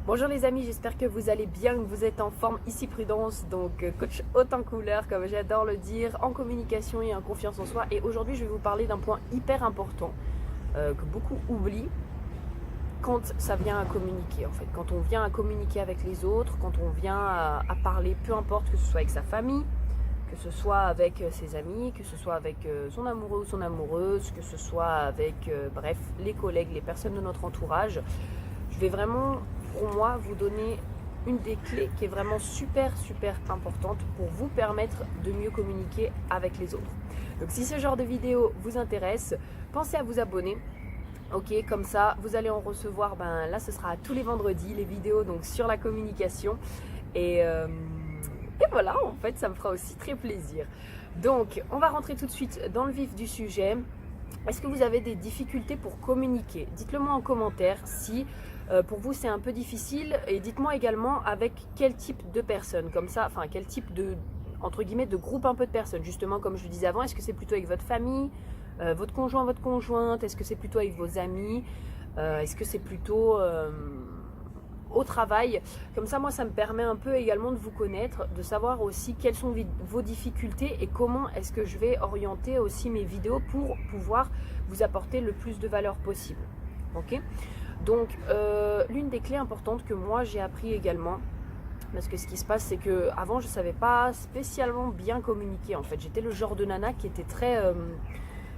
Bonjour les amis, j'espère que vous allez bien, que vous êtes en forme. Ici Prudence, donc coach haute en couleur, comme j'adore le dire, en communication et en confiance en soi. Et aujourd'hui, je vais vous parler d'un point hyper important que beaucoup oublient quand ça vient à communiquer en fait. Quand on vient à communiquer avec les autres, quand on vient à parler, peu importe que ce soit avec sa famille, que ce soit avec ses amis, que ce soit avec son amoureux ou son amoureuse, que ce soit avec, bref, les collègues, les personnes de notre entourage. Je vais vraiment, pour moi, vous donner une des clés qui est vraiment super importante pour vous permettre de mieux communiquer avec les autres. Donc si ce genre de vidéo vous intéresse, pensez à vous abonner. Ok, comme ça, vous allez en recevoir, là ce sera tous les vendredis, les vidéos donc sur la communication. Et voilà, en fait, ça me fera aussi très plaisir. Donc, on va rentrer tout de suite dans le vif du sujet. Est-ce que vous avez des difficultés pour communiquer? Dites-le moi en commentaire si pour vous c'est un peu difficile, et dites-moi également avec quel type de personnes, comme ça, enfin quel type de, entre guillemets, de groupe un peu de personnes, justement comme je le disais avant. Est-ce que c'est plutôt avec votre famille, votre conjoint, votre conjointe? Est-ce que c'est plutôt avec vos amis? Est-ce que c'est plutôt au travail? Comme ça, moi, ça me permet un peu également de vous connaître, de savoir aussi quelles sont vos difficultés et comment est-ce que je vais orienter aussi mes vidéos pour pouvoir vous apporter le plus de valeur possible. Ok? Donc, l'une des clés importantes que moi j'ai appris également, parce que ce qui se passe, c'est que avant je savais pas spécialement bien communiquer. En fait, j'étais le genre de nana qui était très,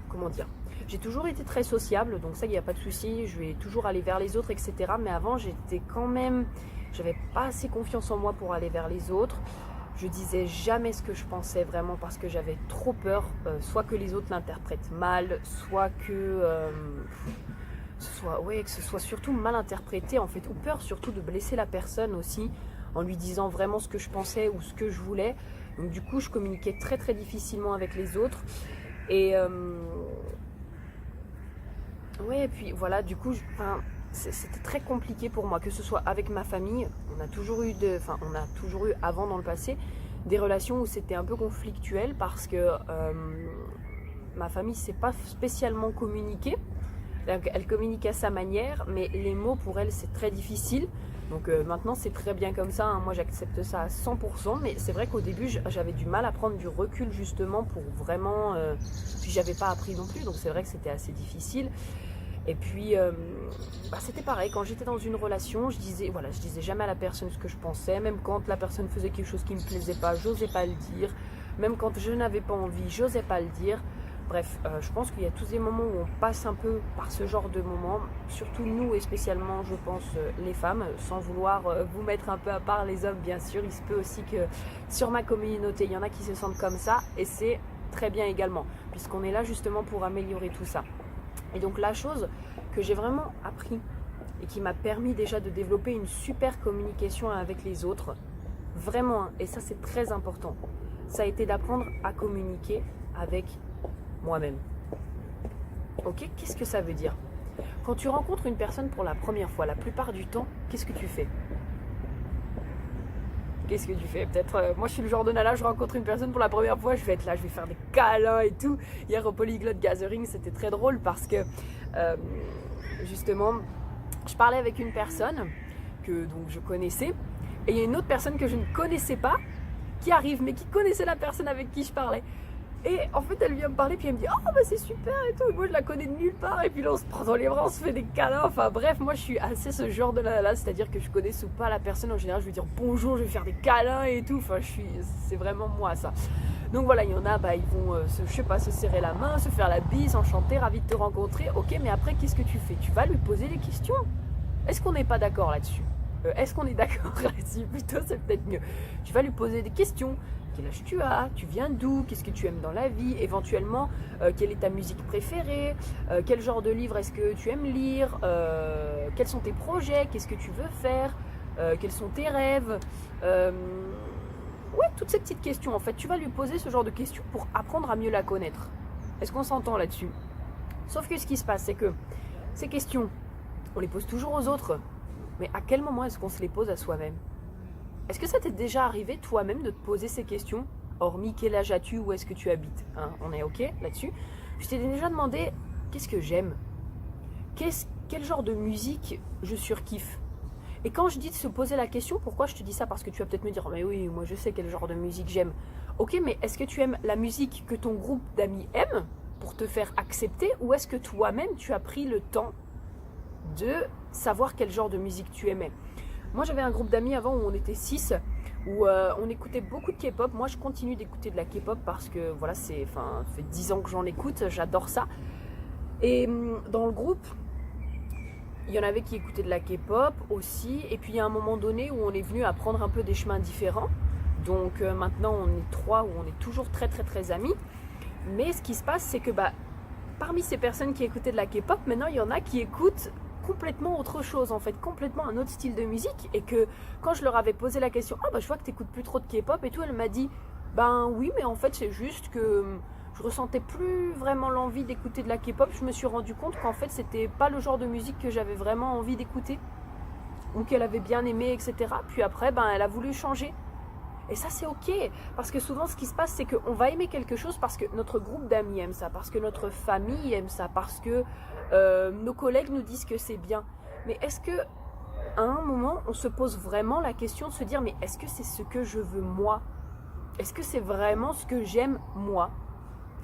comment dire, j'ai toujours été très sociable, donc ça, il n'y a pas de souci, je vais toujours aller vers les autres, etc. Mais avant, j'étais quand même, j'avais pas assez confiance en moi pour aller vers les autres. Je disais jamais ce que je pensais vraiment parce que j'avais trop peur, soit que les autres l'interprètent mal, soit que que ce soit surtout mal interprété en fait, ou peur surtout de blesser la personne aussi en lui disant vraiment ce que je pensais ou ce que je voulais. Donc du coup, je communiquais très difficilement avec les autres. Et ouais, et puis voilà, du coup, c'était très compliqué pour moi, que ce soit avec ma famille. On a toujours eu avant dans le passé des relations où c'était un peu conflictuel parce que ma famille s'est pas spécialement communiquée. Elle communique à sa manière, mais les mots pour elle c'est très difficile. Donc maintenant c'est très bien comme ça, hein. Moi j'accepte ça à 100%, mais c'est vrai qu'au début j'avais du mal à prendre du recul justement pour vraiment... puis j'avais pas appris non plus, donc c'est vrai que c'était assez difficile. Et puis c'était pareil, quand j'étais dans une relation, je disais jamais à la personne ce que je pensais, même quand la personne faisait quelque chose qui me plaisait pas, j'osais pas le dire, même quand je n'avais pas envie, j'osais pas le dire. Bref, je pense qu'il y a tous des moments où on passe un peu par ce genre de moments, surtout nous et spécialement, je pense, les femmes, sans vouloir vous mettre un peu à part les hommes, bien sûr. Il se peut aussi que sur ma communauté, il y en a qui se sentent comme ça, et c'est très bien également, puisqu'on est là justement pour améliorer tout ça. Et donc la chose que j'ai vraiment appris et qui m'a permis déjà de développer une super communication avec les autres, vraiment, et ça c'est très important, ça a été d'apprendre à communiquer avec moi-même. Ok, qu'est-ce que ça veut dire? Quand tu rencontres une personne pour la première fois, la plupart du temps, qu'est-ce que tu fais? Qu'est-ce que tu fais? Peut-être, moi je suis le genre de nana, je rencontre une personne pour la première fois, je vais être là, je vais faire des câlins et tout. Hier au Polyglot Gathering, c'était très drôle parce que justement, je parlais avec une personne que donc je connaissais, et il y a une autre personne que je ne connaissais pas qui arrive, mais qui connaissait la personne avec qui je parlais. Et en fait, elle vient me parler, puis elle me dit « Oh, bah c'est super et tout !» Et moi, je la connais de nulle part. Et puis là, on se prend dans les bras, on se fait des câlins. Enfin bref, moi, je suis assez ce genre de là, c'est-à-dire que je connaisse ou pas la personne. En général, je vais dire bonjour, je vais faire des câlins et tout. Enfin, c'est vraiment moi, ça. Donc voilà, il y en a, ils vont, se serrer la main, se faire la bise, enchanté, ravi de te rencontrer. Ok, mais après, qu'est-ce que tu fais? Tu vas lui poser des questions. Est-ce qu'on n'est pas d'accord là-dessus? Est-ce qu'on est d'accord là-dessus? Plutôt, c'est peut-être mieux. Tu vas lui poser des questions. Quel âge tu as? Tu viens d'où? Qu'est-ce que tu aimes dans la vie? Éventuellement, quelle est ta musique préférée? Quel genre de livre est-ce que tu aimes lire? Quels sont tes projets? Qu'est-ce que tu veux faire? Quels sont tes rêves? Ouais, toutes ces petites questions. En fait, tu vas lui poser ce genre de questions pour apprendre à mieux la connaître. Est-ce qu'on s'entend là-dessus? Sauf que ce qui se passe, c'est que ces questions, on les pose toujours aux autres. Mais à quel moment est-ce qu'on se les pose à soi-même? Est-ce que ça t'est déjà arrivé toi-même de te poser ces questions? Hormis quel âge as-tu, où est-ce que tu habites, hein? On est ok là-dessus? Je t'ai déjà demandé qu'est-ce que j'aime? Quel genre de musique je surkiffe? Et quand je dis de se poser la question, pourquoi je te dis ça? Parce que tu vas peut-être me dire, mais oui, moi je sais quel genre de musique j'aime. Ok, mais est-ce que tu aimes la musique que ton groupe d'amis aime pour te faire accepter, ou est-ce que toi-même tu as pris le temps de savoir quel genre de musique tu aimais? Moi j'avais un groupe d'amis avant où on était 6, où on écoutait beaucoup de K-pop. Moi je continue d'écouter de la K-pop parce que voilà, ça fait 10 ans que j'en écoute, j'adore ça. Et dans le groupe, il y en avait qui écoutaient de la K-pop aussi. Et puis il y a un moment donné où on est venu à prendre un peu des chemins différents. Donc maintenant on est 3 où on est toujours très très très amis. Mais ce qui se passe, c'est que parmi ces personnes qui écoutaient de la K-pop, maintenant il y en a qui écoutent complètement autre chose, en fait, complètement un autre style de musique. Et que quand je leur avais posé la question, je vois que tu n'écoutes plus trop de K-pop et tout, elle m'a dit, oui, mais en fait c'est juste que je ressentais plus vraiment l'envie d'écouter de la K-pop. Je me suis rendu compte qu'en fait c'était pas le genre de musique que j'avais vraiment envie d'écouter ou qu'elle avait bien aimé, etc. Puis après, elle a voulu changer. Et ça c'est ok, parce que souvent ce qui se passe, c'est qu'on va aimer quelque chose parce que notre groupe d'amis aime ça, parce que notre famille aime ça, parce que nos collègues nous disent que c'est bien. Mais est-ce que à un moment on se pose vraiment la question de se dire, mais est-ce que c'est ce que je veux moi? Est-ce que c'est vraiment ce que j'aime moi?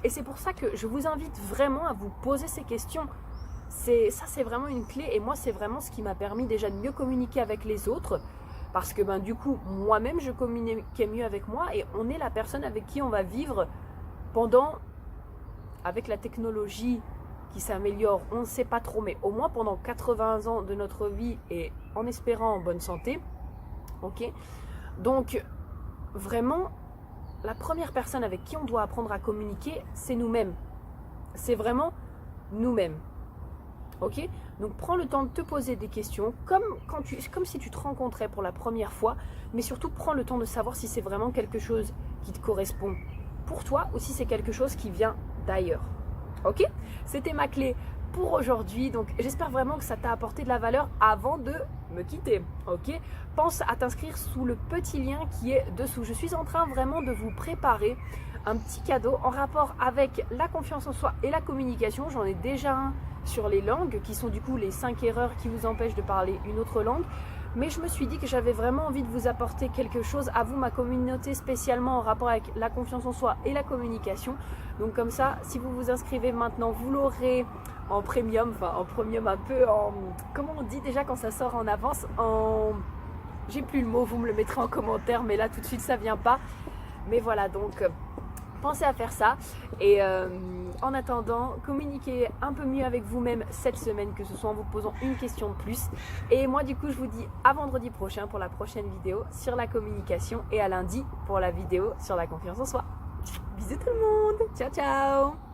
Et c'est pour ça que je vous invite vraiment à vous poser ces questions. C'est vraiment une clé, et moi c'est vraiment ce qui m'a permis déjà de mieux communiquer avec les autres. Parce que du coup, moi-même, je communiquais mieux avec moi, et on est la personne avec qui on va vivre avec la technologie qui s'améliore, on ne sait pas trop, mais au moins pendant 80 ans de notre vie, et en espérant en bonne santé. Ok. Donc, vraiment, la première personne avec qui on doit apprendre à communiquer, c'est nous-mêmes. C'est vraiment nous-mêmes. Ok, donc prends le temps de te poser des questions comme si tu te rencontrais pour la première fois, mais surtout prends le temps de savoir si c'est vraiment quelque chose qui te correspond pour toi ou si c'est quelque chose qui vient d'ailleurs. Ok, c'était ma clé pour aujourd'hui, donc j'espère vraiment que ça t'a apporté de la valeur avant de me quitter. Ok, pense à t'inscrire sous le petit lien qui est dessous. Je suis en train vraiment de vous préparer un petit cadeau en rapport avec la confiance en soi et la communication. J'en ai déjà un sur les langues, qui sont du coup les 5 erreurs qui vous empêchent de parler une autre langue. Mais je me suis dit que j'avais vraiment envie de vous apporter quelque chose, à vous, ma communauté, spécialement en rapport avec la confiance en soi et la communication. Donc comme ça, si vous vous inscrivez maintenant, vous l'aurez en premium, en premium un peu en... Comment on dit déjà quand ça sort en avance? J'ai plus le mot, vous me le mettrez en commentaire, mais là tout de suite ça vient pas. Mais voilà, donc... Pensez à faire ça, et en attendant, communiquez un peu mieux avec vous-même cette semaine, que ce soit en vous posant une question de plus. Et moi du coup je vous dis à vendredi prochain pour la prochaine vidéo sur la communication, et à lundi pour la vidéo sur la confiance en soi. Bisous tout le monde, ciao ciao.